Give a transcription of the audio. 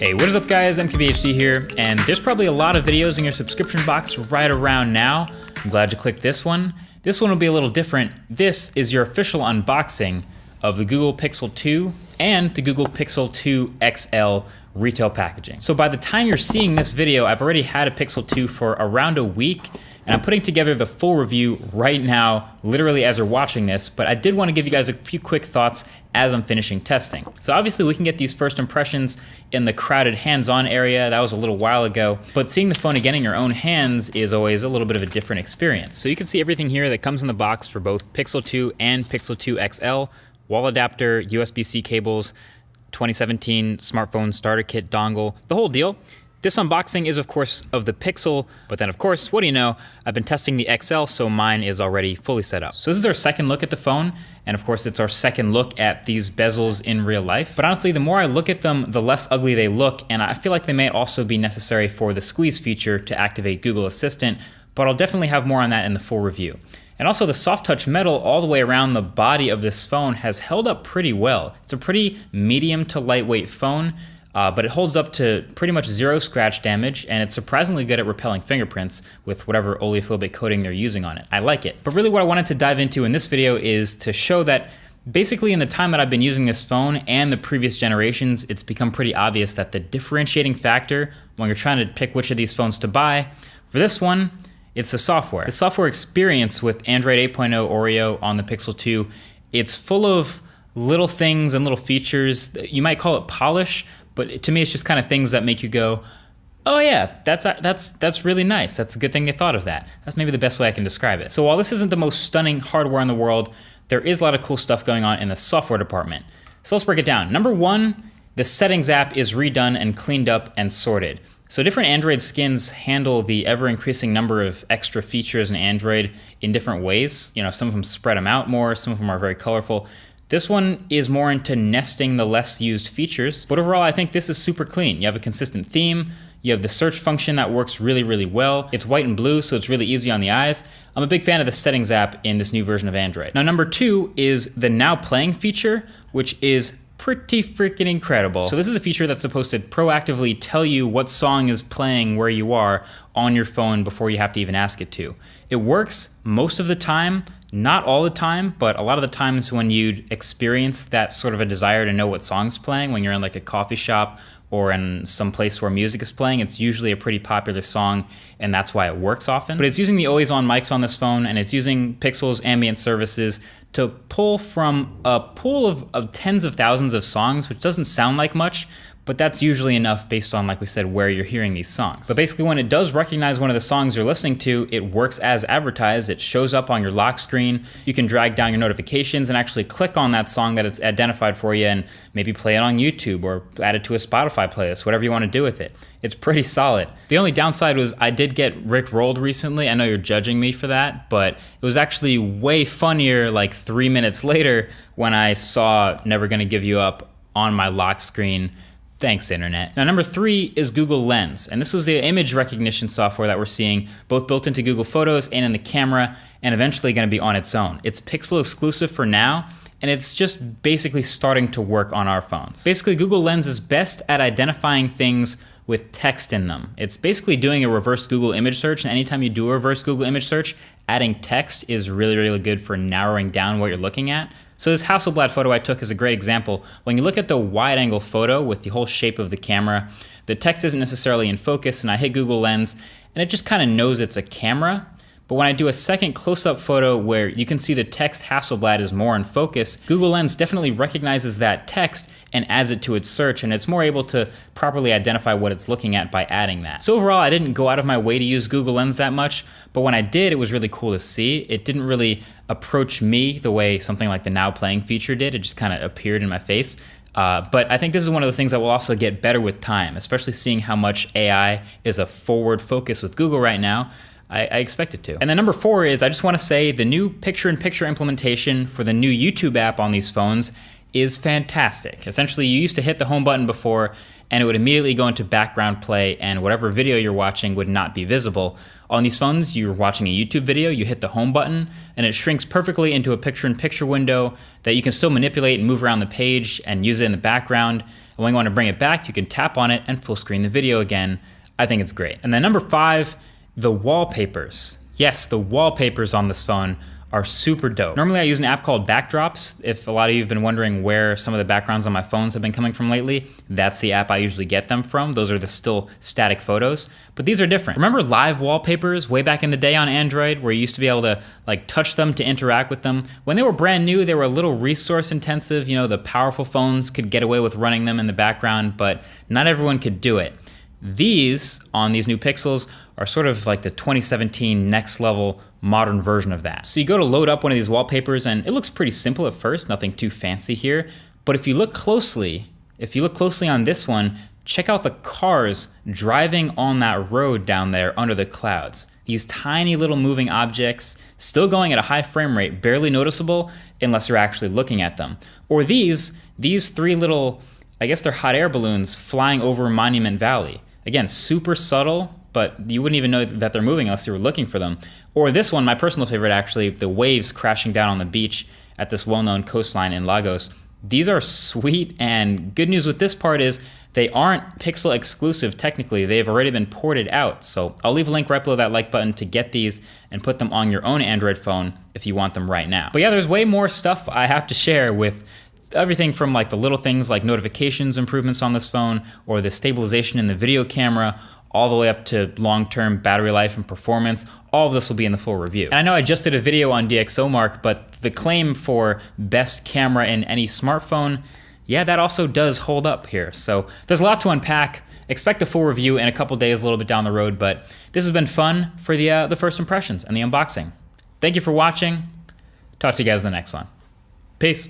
Hey, what is up guys, MKBHD here, and there's probably a lot of videos in your subscription box right around now. I'm glad you clicked this one. This one will be a little different. This is your official unboxing of the Google Pixel 2 and the Google Pixel 2 XL retail packaging. So by the time you're seeing this video, I've already had a Pixel 2 for around a week, and I'm putting together the full review right now, literally as you're watching this, but I did want to give you guys a few quick thoughts as I'm finishing testing. So obviously we can get these first impressions in the crowded hands-on area. That was a little while ago, but seeing the phone again in your own hands is always a little bit of a different experience. So you can see everything here that comes in the box for both Pixel 2 and Pixel 2 XL, wall adapter, USB-C cables, 2017 smartphone starter kit dongle, the whole deal. This unboxing is of course of the Pixel, but then of course, what do you know, I've been testing the XL, so mine is already fully set up. So this is our second look at the phone, and of course it's our second look at these bezels in real life. But honestly, the more I look at them, the less ugly they look, and I feel like they may also be necessary for the squeeze feature to activate Google Assistant, but I'll definitely have more on that in the full review. And also the soft touch metal all the way around the body of this phone has held up pretty well. It's a pretty medium to lightweight phone, but it holds up to pretty much zero scratch damage, and it's surprisingly good at repelling fingerprints with whatever oleophobic coating they're using on it. I like it. But really what I wanted to dive into in this video is to show that basically in the time that I've been using this phone and the previous generations, it's become pretty obvious that the differentiating factor when you're trying to pick which of these phones to buy, for this one, it's the software. The software experience with Android 8.0 Oreo on the Pixel 2, it's full of little things and little features. You might call it polish, but to me it's just kind of things that make you go, oh yeah, that's really nice. That's a good thing they thought of that. That's maybe the best way I can describe it. So while this isn't the most stunning hardware in the world, there is a lot of cool stuff going on in the software department. So let's break it down. Number one, the settings app is redone and cleaned up and sorted. So different Android skins handle the ever-increasing number of extra features in Android in different ways. You know, some of them spread them out more, some of them are very colorful. This one is more into nesting the less used features, but overall I think this is super clean. You have a consistent theme, you have the search function that works really, really well. It's white and blue, so it's really easy on the eyes. I'm a big fan of the settings app in this new version of Android. Now number two is the Now Playing feature, which is pretty freaking incredible. So this is the feature that's supposed to proactively tell you what song is playing where you are on your phone before you have to even ask it to. It works most of the time, not all the time, but a lot of the times when you experience that sort of a desire to know what song's playing, when you're in like a coffee shop or in some place where music is playing, it's usually a pretty popular song, and that's why it works often. But it's using the always-on mics on this phone, and it's using Pixel's ambient services to pull from a pool of tens of thousands of songs, which doesn't sound like much, but that's usually enough based on, like we said, where you're hearing these songs. But basically when it does recognize one of the songs you're listening to, it works as advertised. It shows up on your lock screen. You can drag down your notifications and actually click on that song that it's identified for you and maybe play it on YouTube or add it to a Spotify playlist, whatever you want to do with it. It's pretty solid. The only downside was I did get rickrolled recently. I know you're judging me for that, but it was actually way funnier like 3 minutes later when I saw Never Gonna Give You Up on my lock screen. Thanks, internet. Now, number three is Google Lens, and this was the image recognition software that we're seeing both built into Google Photos and in the camera, and eventually going to be on its own. It's Pixel exclusive for now, and it's just basically starting to work on our phones. Basically, Google Lens is best at identifying things with text in them. It's basically doing a reverse Google image search, and anytime you do a reverse Google image search, adding text is really, really good for narrowing down what you're looking at. So this Hasselblad photo I took is a great example. When you look at the wide angle photo with the whole shape of the camera, the text isn't necessarily in focus, and I hit Google Lens, and it just kind of knows it's a camera. But when I do a second close-up photo where you can see the text Hasselblad is more in focus, Google Lens definitely recognizes that text and adds it to its search, and it's more able to properly identify what it's looking at by adding that. So overall, I didn't go out of my way to use Google Lens that much, but when I did, it was really cool to see. It didn't really approach me the way something like the Now Playing feature did. It just kind of appeared in my face. But I think this is one of the things that will also get better with time, especially seeing how much AI is a forward focus with Google right now. I expect it to. And then number four is, I just want to say the new picture-in-picture implementation for the new YouTube app on these phones is fantastic. Essentially, you used to hit the home button before and it would immediately go into background play and whatever video you're watching would not be visible. On these phones, you're watching a YouTube video, you hit the home button and it shrinks perfectly into a picture-in-picture window that you can still manipulate and move around the page and use it in the background. And when you want to bring it back, you can tap on it and full screen the video again. I think it's great. And then number 5, the wallpapers. Yes, the wallpapers on this phone are super dope. Normally I use an app called Backdrops. If a lot of you have been wondering where some of the backgrounds on my phones have been coming from lately, that's the app I usually get them from. Those are the still static photos, but these are different. Remember live wallpapers way back in the day on Android where you used to be able to like touch them to interact with them? When they were brand new, they were a little resource intensive. You know, the powerful phones could get away with running them in the background, but not everyone could do it. These, on these new Pixels, are sort of like the 2017 next level modern version of that. So you go to load up one of these wallpapers and it looks pretty simple at first, nothing too fancy here. But if you look closely on this one, check out the cars driving on that road down there under the clouds. These tiny little moving objects, still going at a high frame rate, barely noticeable unless you're actually looking at them. Or these 3 little, I guess they're hot air balloons flying over Monument Valley. Again, super subtle, but you wouldn't even know that they're moving unless you were looking for them. Or this one, my personal favorite actually, the waves crashing down on the beach at this well-known coastline in Lagos. These are sweet, and good news with this part is they aren't Pixel exclusive technically. They've already been ported out. So I'll leave a link right below that like button to get these and put them on your own Android phone if you want them right now. But yeah, there's way more stuff I have to share with everything from like the little things like notifications improvements on this phone or the stabilization in the video camera, all the way up to long-term battery life and performance. All of this will be in the full review. And I know I just did a video on DxOMark, but the claim for best camera in any smartphone, yeah, that also does hold up here. So there's a lot to unpack. Expect a full review in a couple days, a little bit down the road, but this has been fun for the first impressions and the unboxing. Thank you for watching. Talk to you guys in the next one. Peace.